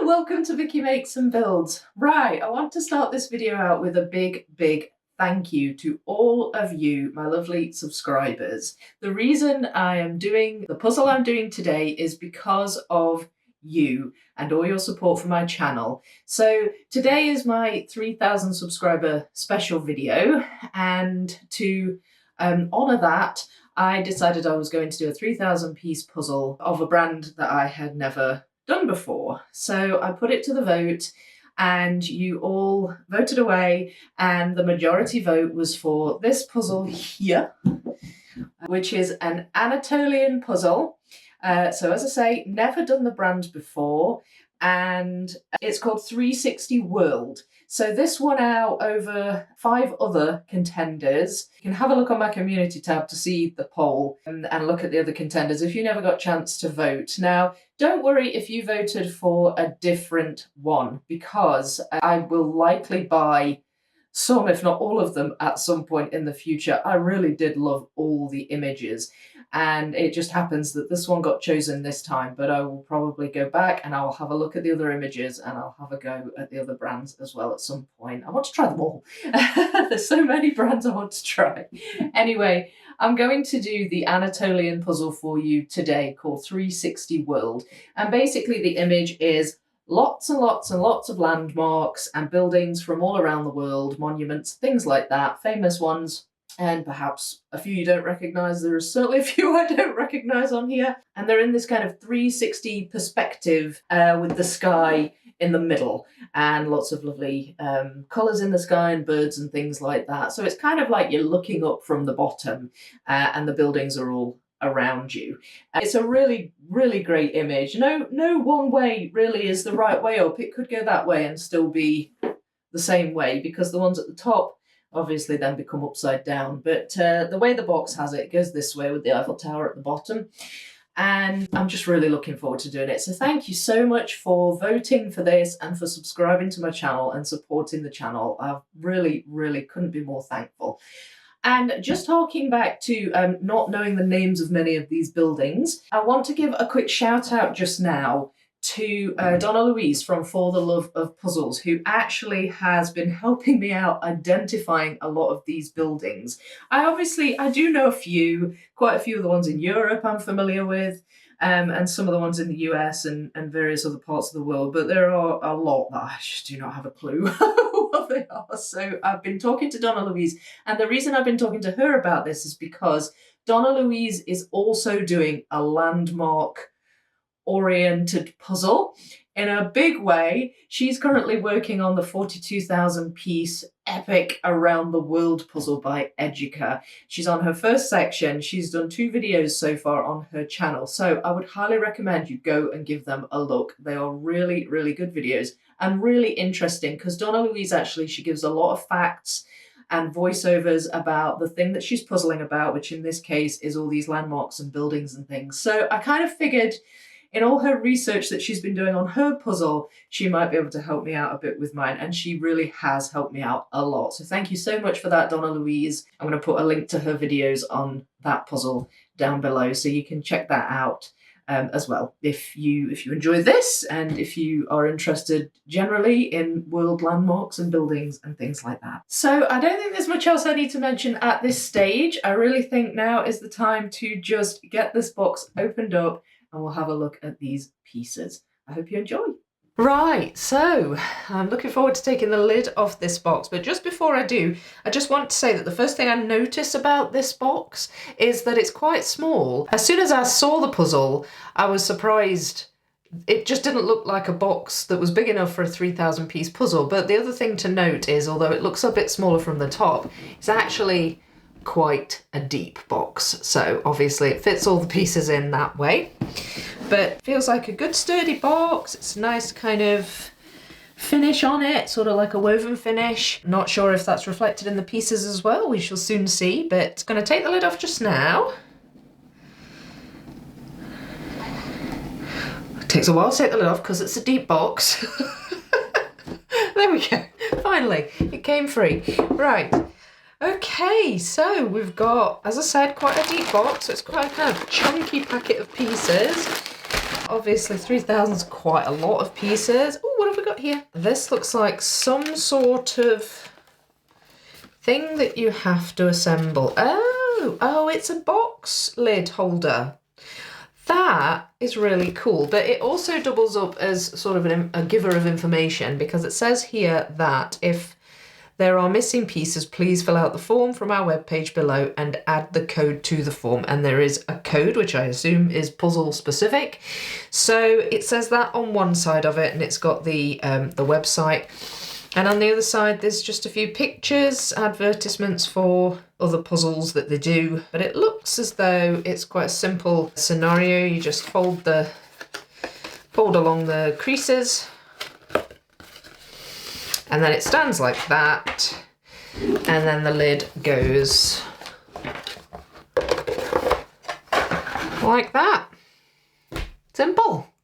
Welcome to Vicky Makes and Builds. Right, I want to start this video out with a big thank you to all of you, my lovely subscribers. The reason I am doing the puzzle I'm doing today is because of you and all your support for my channel. So today is my 3,000 subscriber special video, and to honour that, I decided I was going to do a 3,000 piece puzzle of a brand that I had never done before. So I put it to the vote and you all voted away, and the majority vote was for this puzzle here, which is an Anatolian puzzle. So as I say, never done the brand before, and it's called 360 World. So this won out over 5 other contenders. You can have a look on my community tab to see the poll and look at the other contenders if you never got a chance to vote. Now, don't worry if you voted for a different one, because I will likely buy some, if not all of them, at some point in the future. I really did love all the images, and it just happens that this one got chosen this time, but I will probably go back and I'll have a look at the other images and I'll have a go at the other brands as well at some point. I want to try them all. There's so many brands I want to try. Anyway, I'm going to do the Anatolian puzzle for you today called 360 World. And basically the image is lots and lots and lots of landmarks and buildings from all around the world, monuments, things like that, famous ones, and perhaps a few you don't recognise. There's certainly a few I don't recognise on here. And they're in this kind of 360 perspective with the sky in the middle and lots of lovely colours in the sky and birds and things like that. So it's kind of like you're looking up from the bottom and the buildings are all around you. It's a really great image. No one way really is the right way up. It could go that way and still be the same way, because the ones at the top obviously then become upside down. But the way the box has it goes this way with the Eiffel Tower at the bottom. And I'm just really looking forward to doing it. So thank you so much for voting for this and for subscribing to my channel and supporting the channel. I really couldn't be more thankful. And just harking back to not knowing the names of many of these buildings, I want to give a quick shout out just now to Donna Louise from For the Love of Puzzles, who actually has been helping me out identifying a lot of these buildings. I do know quite a few of the ones in Europe I'm familiar with, and some of the ones in the US and various other parts of the world, but there are a lot that I just do not have a clue what they are. So I've been talking to Donna Louise, and the reason I've been talking to her about this is because Donna Louise is also doing a landmark oriented puzzle in a big way. She's currently working on the 42,000 piece epic around the world puzzle by Educa. She's on her first section. She's done 2 videos so far on her channel, so I would highly recommend you go and give them a look. They are really good videos and really interesting, because Donna Louise she gives a lot of facts and voiceovers about the thing that she's puzzling about, which in this case is all these landmarks and buildings and things. So I kind of figured, in all her research that she's been doing on her puzzle, she might be able to help me out a bit with mine, and she really has helped me out a lot. So thank you so much for that, Donna Louise. I'm going to put a link to her videos on that puzzle down below, so you can check that out as well if you enjoy this, and if you are interested generally in world landmarks and buildings and things like that. So I don't think there's much else I need to mention at this stage. I really think now is the time to just get this box opened up and we'll have a look at these pieces. I hope you enjoy. Right, so I'm looking forward to taking the lid off this box, but just before I do, I just want to say that the first thing I notice about this box is that it's quite small. As soon as I saw the puzzle, I was surprised. It just didn't look like a box that was big enough for a 3,000 piece puzzle. But the other thing to note is, although it looks a bit smaller from the top, it's actually quite a deep box, so obviously it fits all the pieces in that way, but feels like a good sturdy box. It's a nice kind of finish on it, sort of like a woven finish. Not sure if that's reflected in the pieces as well, we shall soon see, but going to take the lid off just now. It takes a while to take the lid off because it's a deep box. There we go, finally it came free. Right, okay, so we've got, as I said, quite a deep box, so it's quite a kind of chunky packet of pieces. Obviously 3,000 is quite a lot of pieces. Oh, what have we got here? This looks like some sort of thing that you have to assemble. Oh, it's a box lid holder. That is really cool, but it also doubles up as sort of a giver of information, because it says here that if there are missing pieces, please fill out the form from our webpage below and add the code to the form. And there is a code, which I assume is puzzle specific. So it says that on one side of it, and it's got the website. And on the other side, there's just a few pictures, advertisements for other puzzles that they do. But it looks as though it's quite a simple scenario. You just fold along the creases, and then it stands like that. And then the lid goes like that.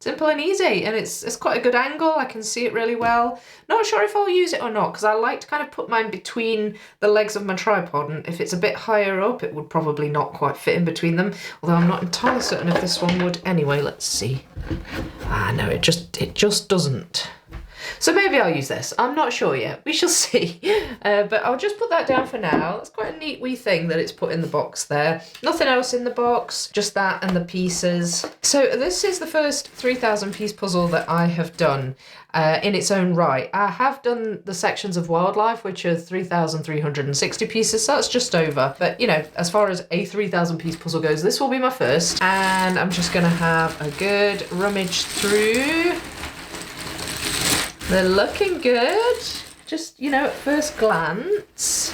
Simple and easy, and it's quite a good angle. I can see it really well. Not sure if I'll use it or not, because I like to kind of put mine between the legs of my tripod, and if it's a bit higher up, it would probably not quite fit in between them, although I'm not entirely certain if this one would. Anyway, let's see. No, it just doesn't. So maybe I'll use this. I'm not sure yet. We shall see. But I'll just put that down for now. That's quite a neat wee thing that it's put in the box there. Nothing else in the box, just that and the pieces. So this is the first 3,000 piece puzzle that I have done in its own right. I have done the sections of wildlife, which are 3,360 pieces, so that's just over. But, you know, as far as a 3,000 piece puzzle goes, this will be my first. And I'm just going to have a good rummage through. They're looking good, just, you know, at first glance.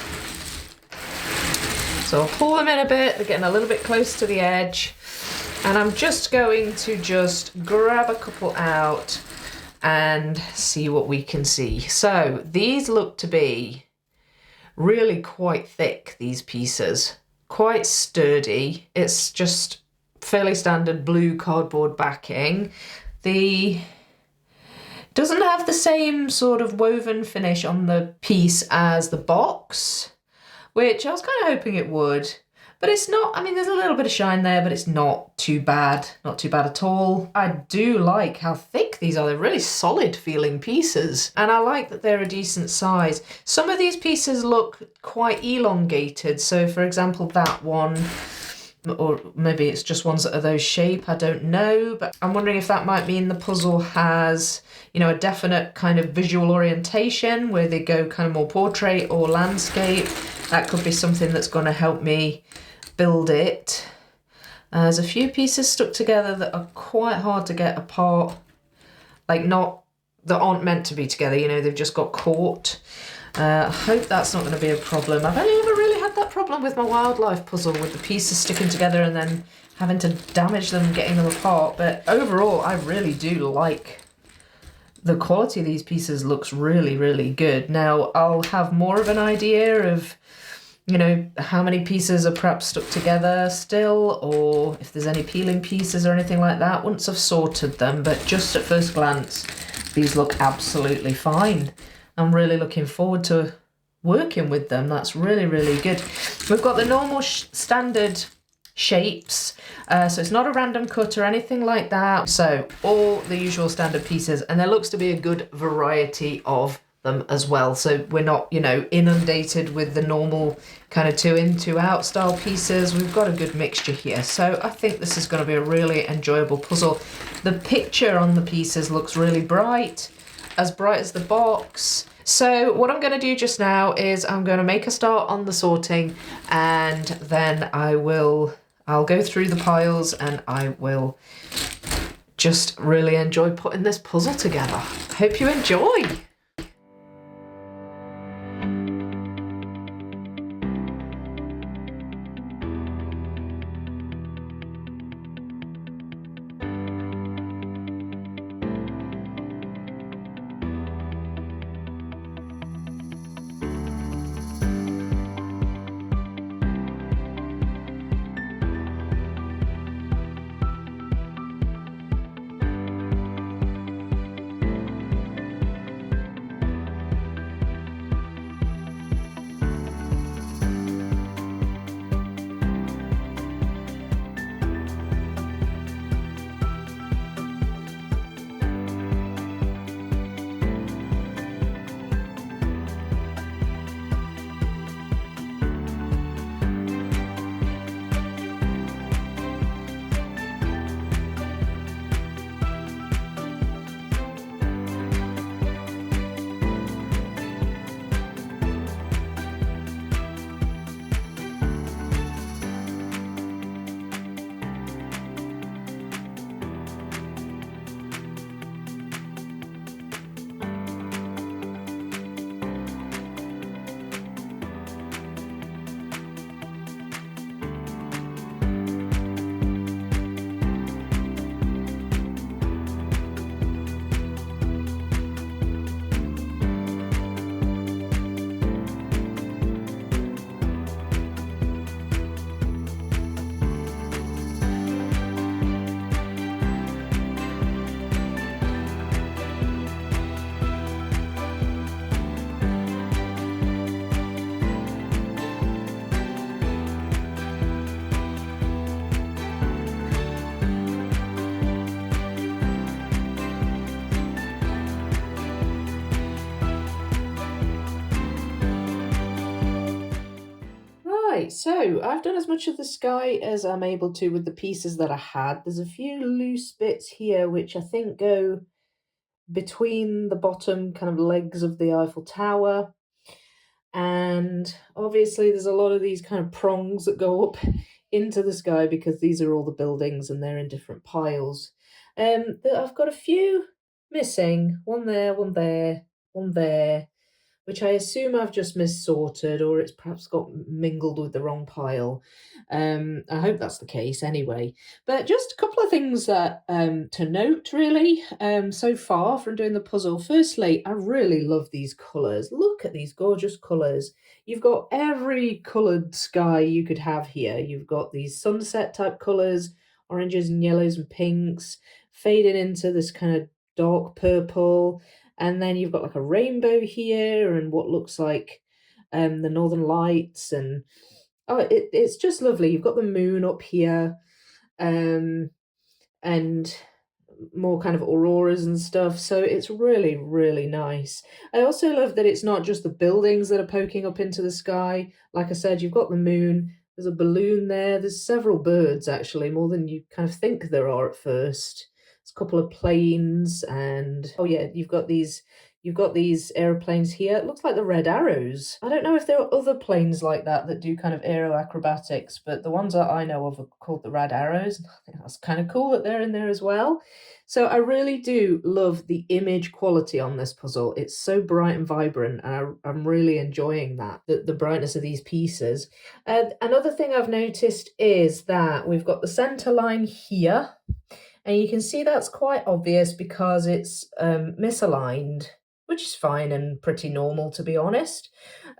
So I'll pull them in a bit, they're getting a little bit close to the edge. And I'm just going to just grab a couple out and see what we can see. So these look to be really quite thick, these pieces. Quite sturdy. It's just fairly standard blue cardboard backing. Doesn't have the same sort of woven finish on the piece as the box, which I was kind of hoping it would, but it's not. I mean, there's a little bit of shine there, but it's not too bad. Not too bad at all. I do like how thick these are. They're really solid feeling pieces, and I like that they're a decent size. Some of these pieces look quite elongated. So for example, that one, or maybe it's just ones that are those shape, I don't know, but I'm wondering if that might mean the puzzle has, you know, a definite kind of visual orientation where they go kind of more portrait or landscape. That could be something that's going to help me build it. There's a few pieces stuck together that are quite hard to get apart, like that aren't meant to be together, you know, they've just got caught. I hope that's not going to be a problem. I've only ever really had that problem with my wildlife puzzle, with the pieces sticking together and then having to damage them, getting them apart. But overall, I really do like the quality of these pieces. Looks really, really good. Now, I'll have more of an idea of, you know, how many pieces are perhaps stuck together still, or if there's any peeling pieces or anything like that once I've sorted them. But just at first glance, these look absolutely fine. I'm really looking forward to working with them. That's really, really good. We've got the normal standard shapes, so it's not a random cut or anything like that. So all the usual standard pieces, and there looks to be a good variety of them as well. So we're not, you know, inundated with the normal kind of 2 in, 2 out style pieces. We've got a good mixture here. So I think this is going to be a really enjoyable puzzle. The picture on the pieces looks really bright as the box. So what I'm going to do just now is I'm going to make a start on the sorting, and then I'll go through the piles and I will just really enjoy putting this puzzle together. Hope you enjoy. So I've done as much of the sky as I'm able to with the pieces that I had. There's a few loose bits here which I think go between the bottom kind of legs of the Eiffel Tower. And obviously there's a lot of these kind of prongs that go up into the sky because these are all the buildings and they're in different piles. I've got a few missing. One there, one there, one there, which I assume I've just missorted or it's perhaps got mingled with the wrong pile. I hope that's the case anyway. But just a couple of things that to note really so far from doing the puzzle. Firstly, I really love these colours. Look at these gorgeous colours. You've got every coloured sky you could have here. You've got these sunset type colours, oranges and yellows and pinks, fading into this kind of dark purple. And then you've got like a rainbow here and what looks like the Northern Lights. And it's just lovely. You've got the moon up here and more kind of auroras and stuff. So it's really, really nice. I also love that it's not just the buildings that are poking up into the sky. Like I said, you've got the moon. There's a balloon there. There's several birds, actually, more than you kind of think there are at first. There's a couple of planes and, oh yeah, you've got these aeroplanes here. It looks like the Red Arrows. I don't know if there are other planes like that do kind of aero acrobatics, but the ones that I know of are called the Red Arrows. I think that's kind of cool that they're in there as well. So I really do love the image quality on this puzzle. It's so bright and vibrant, and I'm really enjoying that, the brightness of these pieces. Another thing I've noticed is that we've got the center line here, and you can see that's quite obvious because it's misaligned, which is fine and pretty normal, to be honest.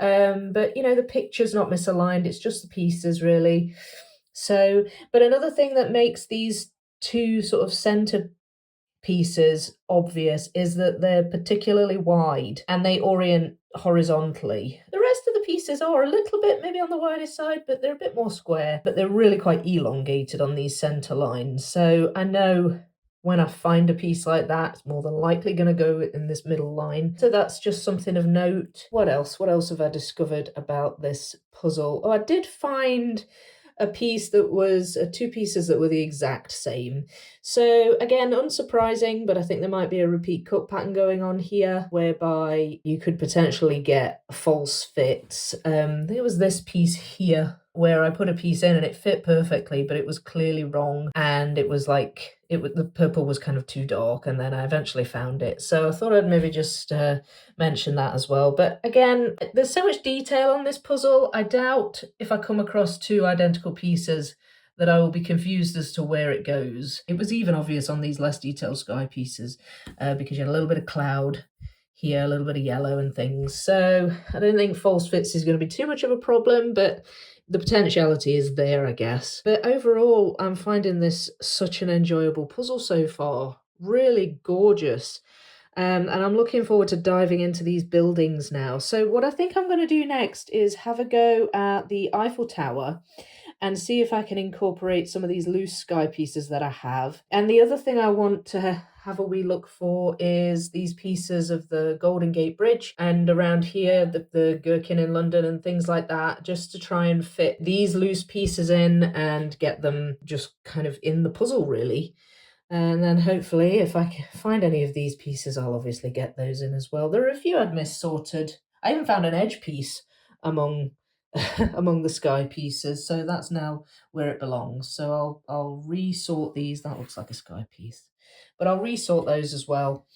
But, you know, the picture's not misaligned, it's just the pieces, really. So, but another thing that makes these two sort of center pieces obvious is that they're particularly wide and they orient horizontally. The rest of the pieces are a little bit maybe on the wider side, but they're a bit more square, but they're really quite elongated on these center lines. So I know when I find a piece like that, it's more than likely going to go in this middle line. So that's just something of note. What else? What else have I discovered about this puzzle? Oh, I did find a piece that was two pieces that were the exact same. So again, unsurprising, but I think there might be a repeat cut pattern going on here whereby you could potentially get false fits. There was this piece here where I put a piece in and it fit perfectly, but it was clearly wrong, and it was like the purple was kind of too dark, and then I eventually found it. So I thought I'd maybe just mention that as well. But again, there's so much detail on this puzzle. I doubt if I come across two identical pieces that I will be confused as to where it goes. It was even obvious on these less detailed sky pieces because you had a little bit of cloud here, a little bit of yellow and things. So I don't think false fits is going to be too much of a problem, but the potentiality is there, I guess. But overall, I'm finding this such an enjoyable puzzle so far. Really gorgeous. And I'm looking forward to diving into these buildings now. So what I think I'm going to do next is have a go at the Eiffel Tower and see if I can incorporate some of these loose sky pieces that I have. And the other thing I want to have a wee look for is these pieces of the Golden Gate Bridge and around here, the Gherkin in London and things like that, just to try and fit these loose pieces in and get them just kind of in the puzzle, really. And then hopefully, if I can find any of these pieces, I'll obviously get those in as well. There are a few I'd missorted. I even found an edge piece among among the sky pieces, so that's now where it belongs. So I'll resort these. That looks like a sky piece, but I'll resort those as well,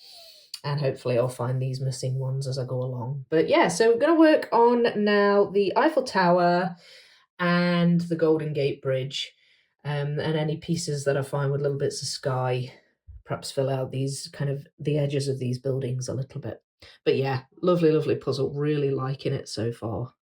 and hopefully I'll find these missing ones as I go along. But yeah, so we're going to work on now the Eiffel Tower and the Golden Gate Bridge, and any pieces that I find with little bits of sky, perhaps fill out these kind of the edges of these buildings a little bit. But yeah, lovely, lovely puzzle. Really liking it so far.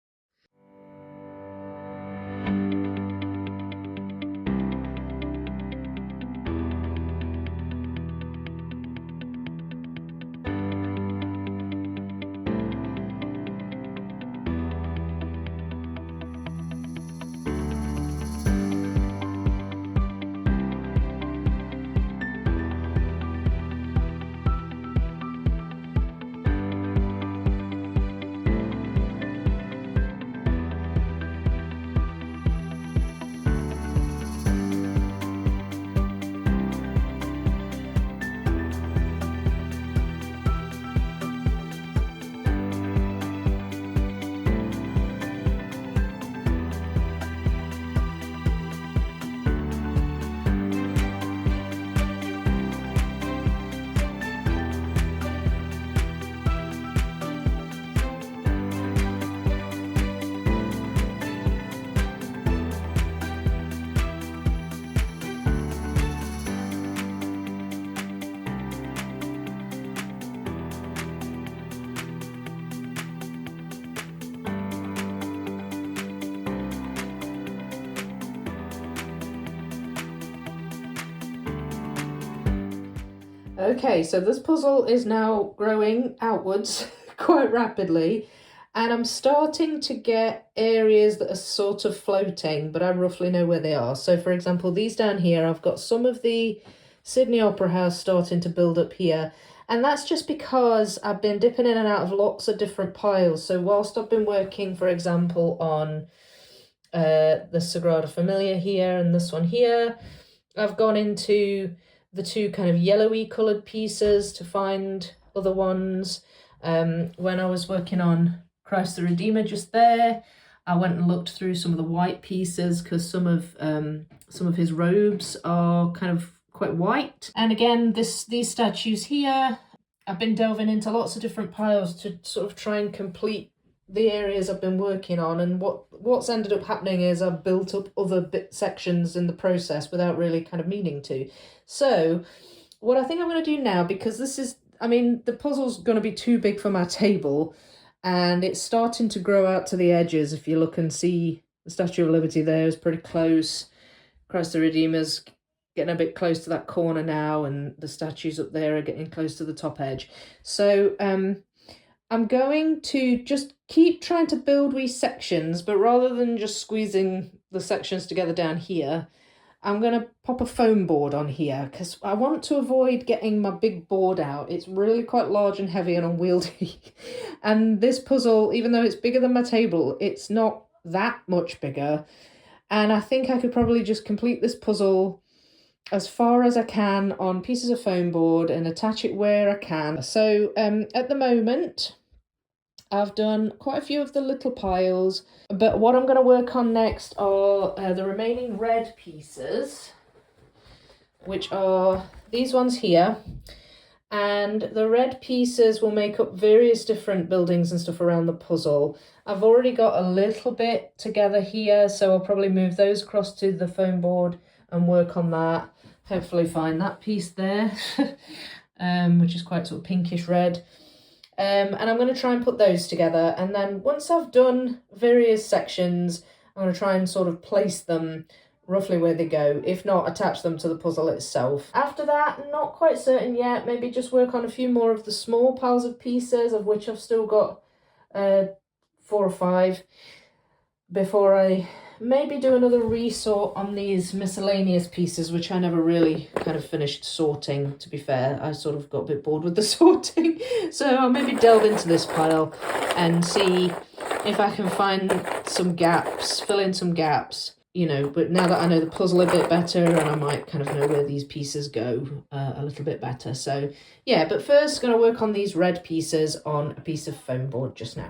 Okay, so this puzzle is now growing outwards quite rapidly, and I'm starting to get areas that are sort of floating, but I roughly know where they are. So for example, these down here, I've got some of the Sydney Opera House starting to build up here, and that's just because I've been dipping in and out of lots of different piles. So whilst I've been working, for example, on the Sagrada Familia here and this one here, I've gone into the two kind of yellowy coloured pieces to find other ones. When I was working on Christ the Redeemer just there, I went and looked through some of the white pieces because some of his robes are kind of quite white. And again, these statues here, I've been delving into lots of different piles to sort of try and complete the areas I've been working on, and what's ended up happening is I've built up other sections in the process without really kind of meaning to. So what I think I'm going to do now, because this is, I mean, the puzzle's going to be too big for my table, and it's starting to grow out to the edges. If you look and see, the Statue of Liberty there is pretty close. Christ the Redeemer's getting a bit close to that corner now, and the statues up there are getting close to the top edge. So I'm going to just keep trying to build wee sections, but rather than just squeezing the sections together down here, I'm going to pop a foam board on here because I want to avoid getting my big board out. It's really quite large and heavy and unwieldy. And this puzzle, even though it's bigger than my table, it's not that much bigger. And I think I could probably just complete this puzzle as far as I can on pieces of foam board and attach it where I can. So at the moment, I've done quite a few of the little piles, but what I'm going to work on next are the remaining red pieces, which are these ones here. And the red pieces will make up various different buildings and stuff around the puzzle. I've already got a little bit together here, so I'll probably move those across to the foam board and work on that. Hopefully find that piece there, which is quite sort of pinkish red. And I'm going to try and put those together. And then once I've done various sections, I'm going to try and sort of place them roughly where they go. If not, attach them to the puzzle itself. After that, not quite certain yet. Maybe just work on a few more of the small piles of pieces, of which I've still got 4 or 5, before I maybe do another resort on these miscellaneous pieces, which I never really kind of finished sorting, to be fair. I sort of got a bit bored with the sorting. So I'll maybe delve into this pile and see if I can find some gaps, fill in some gaps, you know. But now that I know the puzzle a bit better, and I might kind of know where these pieces go a little bit better. So yeah, but first going to work on these red pieces on a piece of foam board just now.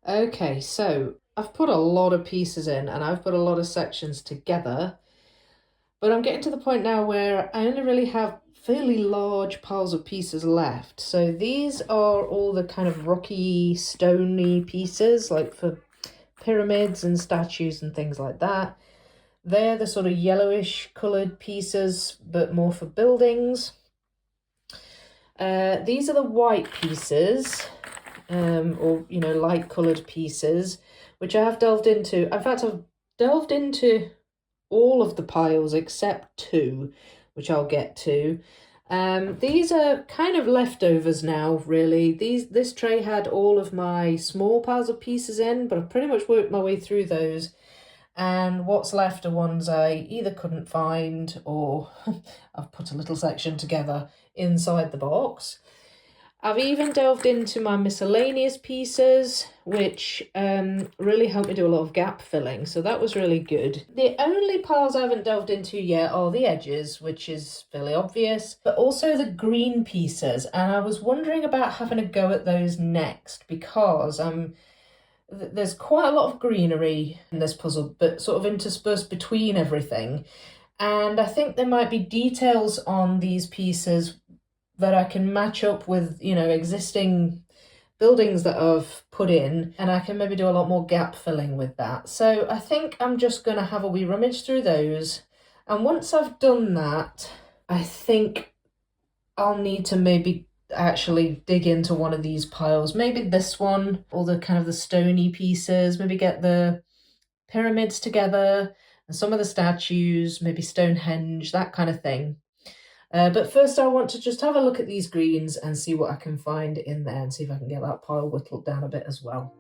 Okay, so I've put a lot of pieces in and I've put a lot of sections together, but I'm getting to the point now where I only really have fairly large piles of pieces left. So these are all the kind of rocky, stony pieces, like for pyramids and statues and things like that. They're the sort of yellowish coloured pieces, but more for buildings. These are the white pieces, or, you know, light coloured pieces, which I have delved into. In fact, I've delved into all of the piles except two, which I'll get to. These are kind of leftovers now, really. This tray had all of my small piles of pieces in, but I've pretty much worked my way through those. And what's left are ones I either couldn't find or I've put a little section together inside the box. I've even delved into my miscellaneous pieces, which really helped me do a lot of gap filling, so that was really good. The only piles I haven't delved into yet are the edges, which is fairly obvious, but also the green pieces, and I was wondering about having a go at those next, because there's quite a lot of greenery in this puzzle, but sort of interspersed between everything, and I think there might be details on these pieces that I can match up with, you know, existing buildings that I've put in, and I can maybe do a lot more gap filling with that. So I think I'm just going to have a wee rummage through those, and once I've done that, I think I'll need to maybe actually dig into one of these piles, maybe this one, or the kind of the stony pieces, maybe get the pyramids together and some of the statues, maybe Stonehenge, that kind of thing. But first I want to just have a look at these greens and see what I can find in there and see if I can get that pile whittled down a bit as well.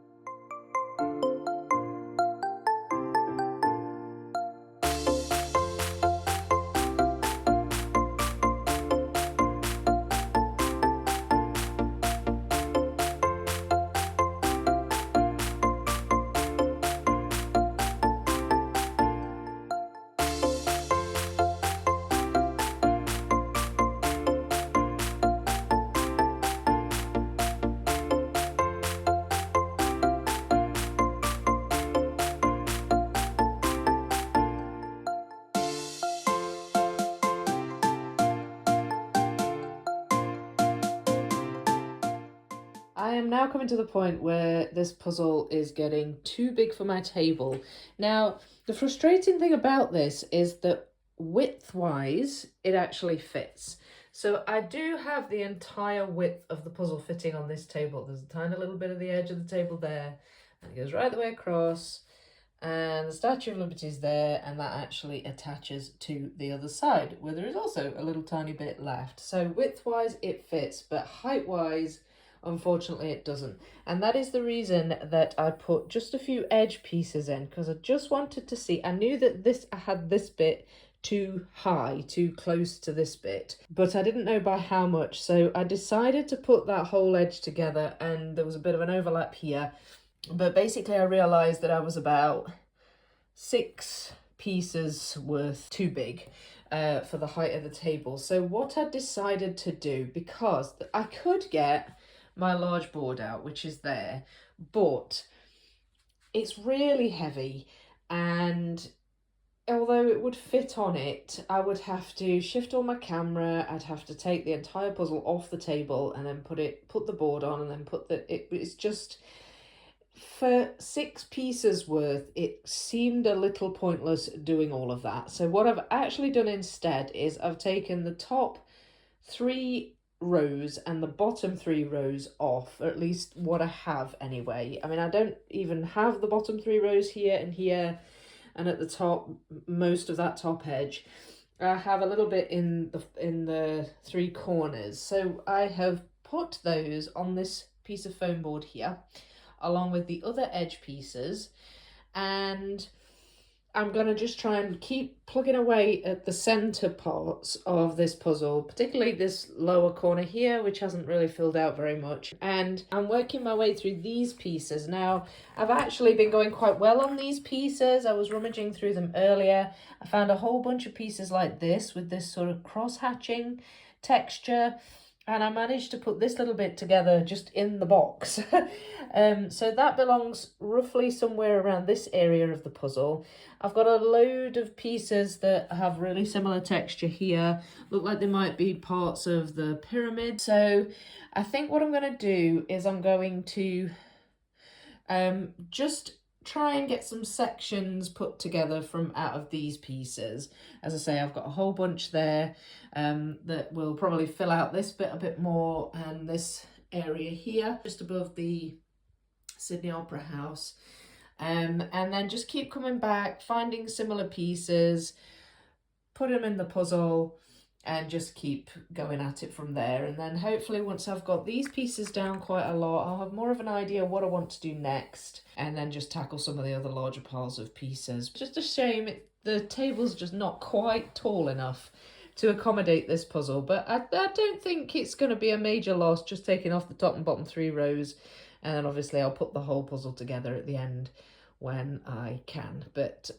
I am now coming to the point where this puzzle is getting too big for my table. Now, the frustrating thing about this is that width-wise, it actually fits. So I do have the entire width of the puzzle fitting on this table. There's a tiny little bit of the edge of the table there, and it goes right the way across, and the Statue of Liberty is there, and that actually attaches to the other side, where there is also a little tiny bit left. So width-wise, it fits, but height-wise, unfortunately it doesn't, and that is the reason that I put just a few edge pieces in, because I just wanted to see. I knew that I had this bit too high, too close to this bit, but I didn't know by how much, so I decided to put that whole edge together, and there was a bit of an overlap here, but basically I realised that I was about 6 pieces worth too big for the height of the table. So what I decided to do, because I could get my large board out, which is there, but it's really heavy, and although it would fit on it, I would have to shift all my camera, I'd have to take the entire puzzle off the table and then put the board on, and then it's just, for 6 pieces worth, it seemed a little pointless doing all of that. So what I've actually done instead is I've taken the top 3 rows and the bottom 3 rows off, or at least what I have anyway. I mean, I don't even have the bottom 3 rows here and here, and at the top, most of that top edge. I have a little bit in the 3 corners, so I have put those on this piece of foam board here, along with the other edge pieces, and I'm going to just try and keep plugging away at the centre parts of this puzzle, particularly this lower corner here, which hasn't really filled out very much. And I'm working my way through these pieces. Now, I've actually been going quite well on these pieces. I was rummaging through them earlier. I found a whole bunch of pieces like this with this sort of cross-hatching texture. and I managed to put this little bit together just in the box. So that belongs roughly somewhere around this area of the puzzle. I've got a load of pieces that have really similar texture here, look like they might be parts of the pyramid. So I think what I'm going to do is I'm going to just try and get some sections put together from out of these pieces. As I say, I've got a whole bunch there that will probably fill out this bit a bit more, and this area here just above the Sydney Opera House, and then just keep coming back, finding similar pieces, put them in the puzzle, and just keep going at it from there. And then hopefully once I've got these pieces down quite a lot, I'll have more of an idea what I want to do next, and then just tackle some of the other larger piles of pieces. Just a shame the table's just not quite tall enough to accommodate this puzzle, but I don't think it's going to be a major loss, just taking off the top and bottom 3 rows, and then obviously I'll put the whole puzzle together at the end when I can. But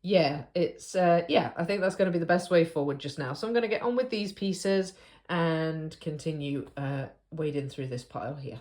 yeah, it's yeah, I think that's going to be the best way forward just now. So I'm going to get on with these pieces and continue wading through this pile here.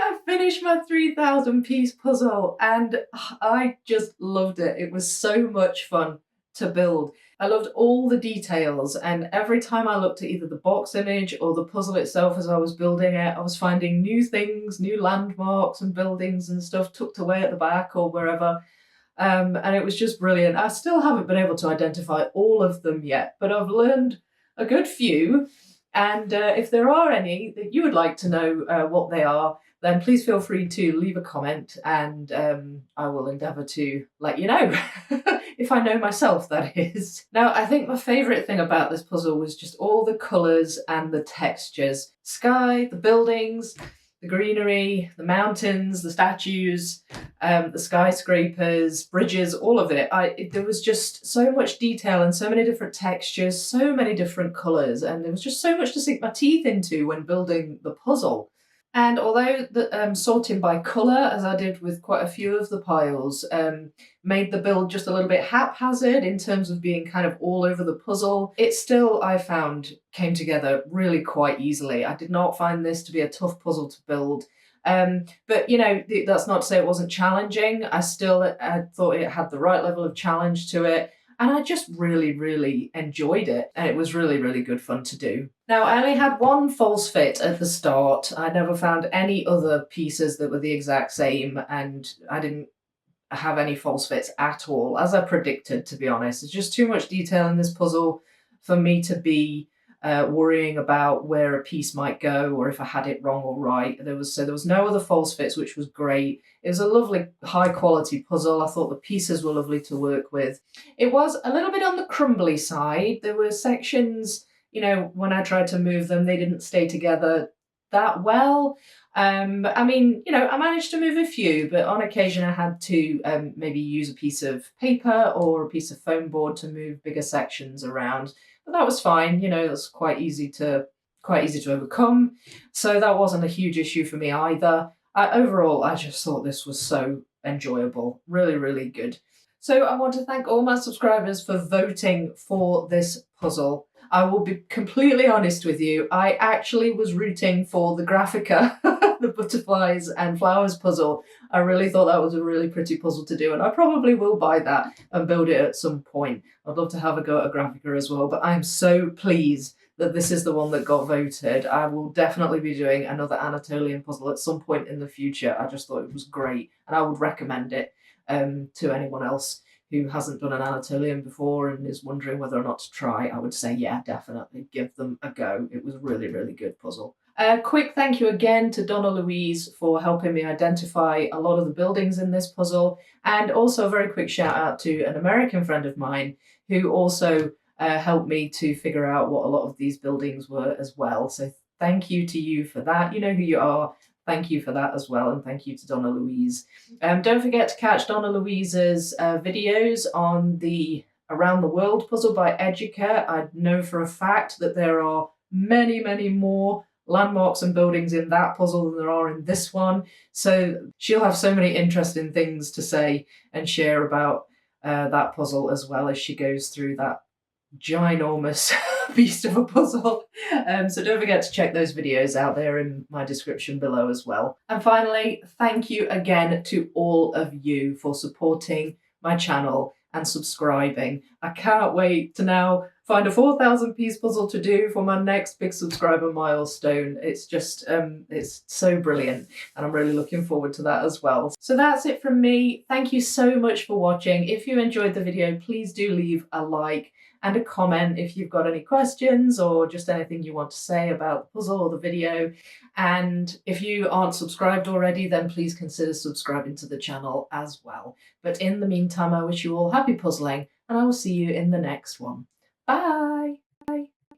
I finished my 3,000 piece puzzle and I just loved it. It was so much fun to build. I loved all the details, and every time I looked at either the box image or the puzzle itself as I was building it, I was finding new things, new landmarks and buildings and stuff tucked away at the back or wherever. And it was just brilliant. I still haven't been able to identify all of them yet, but I've learned a good few. And if there are any that you would like to know what they are, then please feel free to leave a comment, and I will endeavour to let you know. If I know myself, that is. Now, I think my favourite thing about this puzzle was just all the colours and the textures. Sky, the buildings, the greenery, the mountains, the statues, the skyscrapers, bridges, all of it. There was just so much detail and so many different textures, so many different colours, and there was just so much to sink my teeth into when building the puzzle. And although sorting by colour, as I did with quite a few of the piles, made the build just a little bit haphazard in terms of being kind of all over the puzzle, it still, I found, came together really quite easily. I did not find this to be a tough puzzle to build. But, you know, that's not to say it wasn't challenging. I thought it had the right level of challenge to it. And I just really, really enjoyed it. And it was really, really good fun to do. Now, I only had one false fit at the start. I never found any other pieces that were the exact same, and I didn't have any false fits at all, as I predicted, to be honest. There's just too much detail in this puzzle for me to be worrying about where a piece might go or if I had it wrong or right. There was no other false fits, which was great. It was a lovely high quality puzzle. I thought the pieces were lovely to work with. It was a little bit on the crumbly side. There were sections, you know, when I tried to move them, they didn't stay together that well. I mean, you know, I managed to move a few, but on occasion I had to maybe use a piece of paper or a piece of foam board to move bigger sections around. But that was fine, you know, that's quite easy to overcome. So that wasn't a huge issue for me either. Overall, I just thought this was so enjoyable. Really, really good. So I want to thank all my subscribers for voting for this puzzle. I will be completely honest with you, I actually was rooting for the Graphica, the butterflies and flowers puzzle. I really thought that was a really pretty puzzle to do, and I probably will buy that and build it at some point. I'd love to have a go at a Graphica as well, but I'm so pleased that this is the one that got voted. I will definitely be doing another Anatolian puzzle at some point in the future. I just thought it was great, and I would recommend it to anyone else who hasn't done an Anatolian before and is wondering whether or not to try. I would say, yeah, definitely give them a go. It was a really, really good puzzle. A quick thank you again to Donna Louise for helping me identify a lot of the buildings in this puzzle, and also a very quick shout out to an American friend of mine who also helped me to figure out what a lot of these buildings were as well. So thank you to you for that. You know who you are. Thank you for that as well, and thank you to Donna Louise. Don't forget to catch Donna Louise's videos on the Around the World puzzle by Educa. I know for a fact that there are many, many more landmarks and buildings in that puzzle than there are in this one. So she'll have so many interesting things to say and share about that puzzle as well as she goes through that ginormous beast of a puzzle. So don't forget to check those videos out there in my description below as well. And finally, thank you again to all of you for supporting my channel and subscribing. I can't wait to now find a 4,000 piece puzzle to do for my next big subscriber milestone. It's just, it's so brilliant, and I'm really looking forward to that as well. So that's it from me. Thank you so much for watching. If you enjoyed the video, please do leave a like and a comment if you've got any questions or just anything you want to say about the puzzle or the video. And if you aren't subscribed already, then please consider subscribing to the channel as well. But in the meantime, I wish you all happy puzzling, and I will see you in the next one. Bye!